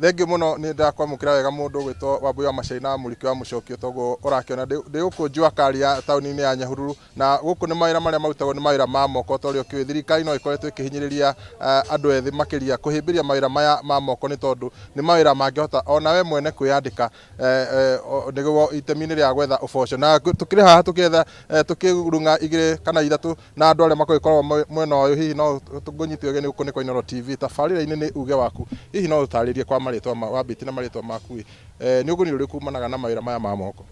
Thengi muno ni ndakwamukira wega mundu gwitwo Wambui wa Machaina Mũriki wa Mũcokio toguo urakĩona ndi guku Njũakari ya tauni-inĩ ya Nyahururu na guku ni mawĩra marĩa marutagwo ni mawĩra ma moko torĩa ũkĩũĩ thirikari no ĩkoretwo ĩkĩhinyĩrĩria andũ ethĩ makĩria kũhĩmbĩria mawĩra maya ma moko nĩ tondũ ni mawĩra mangĩhota ona we mwene kwĩyandĩka nĩguo itemi-inĩ rĩa gwetha ũboco na tũkĩrĩ haha tũgĩetha tũkĩrunga igĩrĩ kana ithatũ na andũ arĩa makoragwo mwena ũyũ hihi no tũnyitwo ũgeni gũkũ nĩ kwa Inooro TV tabarĩra-inĩ nĩ uge waku hihi no ũtarĩrie kwa marĩtwa wambĩtie na marĩtwa maku nĩ ũguni ũrĩkũ umanaga na mawĩra maya ma moko?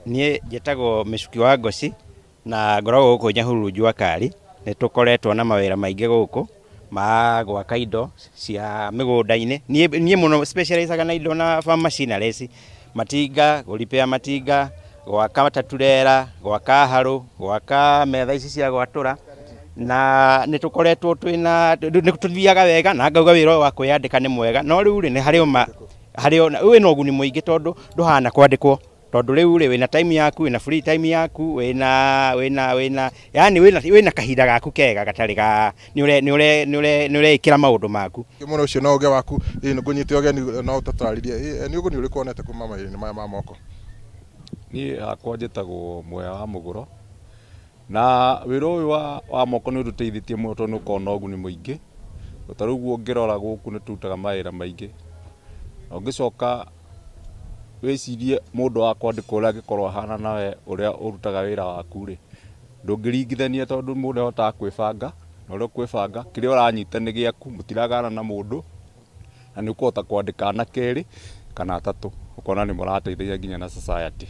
Niĩ njĩtagwo Mĩcuki wa Ngoci na ngoragwo gũkũ Nyahururu Njũakari. Nĩ tũkoretwo na mawĩra maingĩ gũkũ ma gwaka indo cia mĩgũnda-inĩ. Niĩ mũno specializaga na indo na farm machineries, matinga, gũripea matinga, gwaka taturera, gwaka harũ, gwaka metha ici cia gwatũra na nĩ tũkoretwo nĩ tũthiaga wega na ngauga wĩra wa kwĩyandĩka nĩ mwega no rĩu nĩ harĩ wĩna ũguni mũingĩ tondũ ndũhana kwandĩkwo tondũ rĩu wĩna time yaku, wĩna free time yaku, yani wĩna kahinda gaku kega gatarĩ ga nĩ ũrekĩra maũndũ maku. Mũno ũcio no ũge waku ngũnyite ũgeni no ũtatwarĩrie nĩ ũguni ũrĩkũ wonete kuma mawĩra-inĩ maya ma moko? Niĩ hakwa njĩtagwo Muoya wa Mũgũro na wĩra ũyũ wa moko nĩ ũtũteithĩtie mũno tondũ nĩ ũkoragwo na ũguni mũingĩ. Ta rĩu ũngĩrora gũkũ nĩ tũrutaga mawĩra maingĩ na ũngĩcoka wĩcirie mũndũ wa kwandĩka ũrĩa angĩkorwo ahana nawe ũrĩa ũrutaga wĩra waku rĩ, ndũngĩringithania tondũ mũndũ ahotaga kwĩbanga na ũrĩa ũkwĩbanga kĩrĩa ũranyita nĩ gĩaku mũtiragana na mũndũ na nĩ ũkũhota kwandĩka anake erĩ kana atatũ ũkona nĩ mũrateithia nginya na society.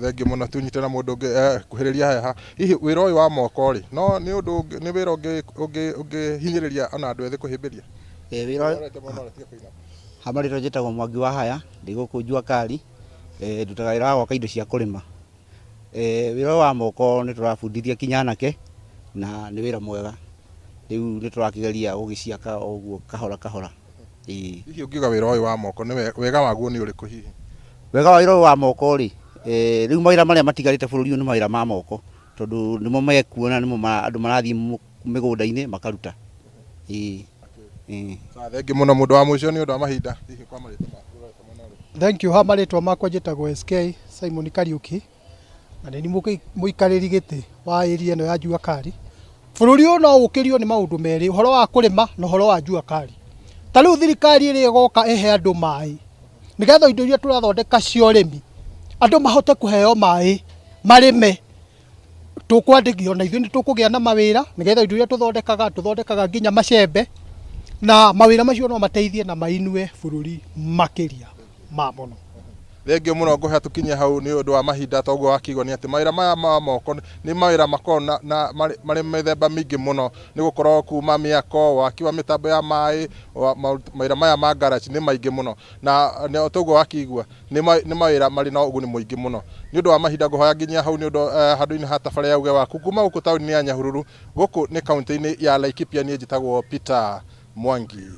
Thengi mũno tunyite na mũndũ ũngĩ kuhĩrĩria haha hihi wĩra ũyũ wa moko rĩ no nĩ ũndũ nĩ wĩra ũngĩhinyĩrĩria ona andũ ethĩ kũhĩmbĩria? Hamarĩtwo njĩtagwo Mwangi wa Haya ndĩ gũkũ Njũakari, ndutaga wĩra wa gwaka indo cia kũrĩma. Wĩra wa moko nĩ tũrabundithia kinya anake na nĩ wĩra mwega rĩu nĩ tũrakĩgeria gũgĩciaka ũguo kahora kahora. Hihi ũngiuga wĩra ũyũ wa moko nĩ wega waguo nĩ ũrĩkũ hihi? Wega wa wĩra ũyũ wa moko rĩ rĩu mawĩra marĩa matigarĩte bũrũri ũyũ nĩ mawĩra ma moko tondũ nĩmo mekuona nĩmo andũ marathiĩ mĩgũnda-inĩ makaruta. Thengi mũno mũndũ wa mũico nĩ ũndũ wa mahinda hihi kwa marĩtwa maku? Thank you. Marĩtwa makwa njĩtagwo SK Simon Kariuki na nĩ mũikarĩri gĩtĩ wa area ĩno ya Njũakari. Bũrũri ũyũ no ũkĩrio nĩ maũndũ merĩ, ũhoro wa kũrĩma na ũhoro wa Njũakari. Ta rĩu thirikari ĩrĩa ĩgoka ĩhe andũ maĩ nĩgetha indo iria tũrathondeka cia ũrĩmi andũ mahote kũheo maĩ marĩme, tũkwandĩkithio na ithuĩ nĩ tũkũgĩa na mawĩra nĩgetha indo iria tũthondekaga nginya macembe na mawĩra macio no mateithie na mainue bũrũri makĩria ma mũno. Thengi mũno ngũhe tũkinye hau nĩ ũndũ wa mahinda toguo wakigwo nĩ atĩ mawĩra maya ma moko nĩ mawĩra makoragwo na marĩ mĩthemba mĩingĩ mũno nĩ gũkorwo kuma mĩako, waki wa mĩtambo ya maĩ, mawĩra maya ma garage nĩ maingĩ mũno na toguo wakigwa nĩ mawĩra marĩ na ũguni mũingĩ mũno. Nĩ ũndũ wa mahinda ngũhoya nginya hau nĩ ũndũ handũ-inĩ ha tabarĩra ya uge waku kuma gũkũ taũni-inĩ ya Nyahururu gũkũ nĩ kaũntĩ-inĩ ya Laikipia. Niĩ njĩtagwo Peter Mwangi.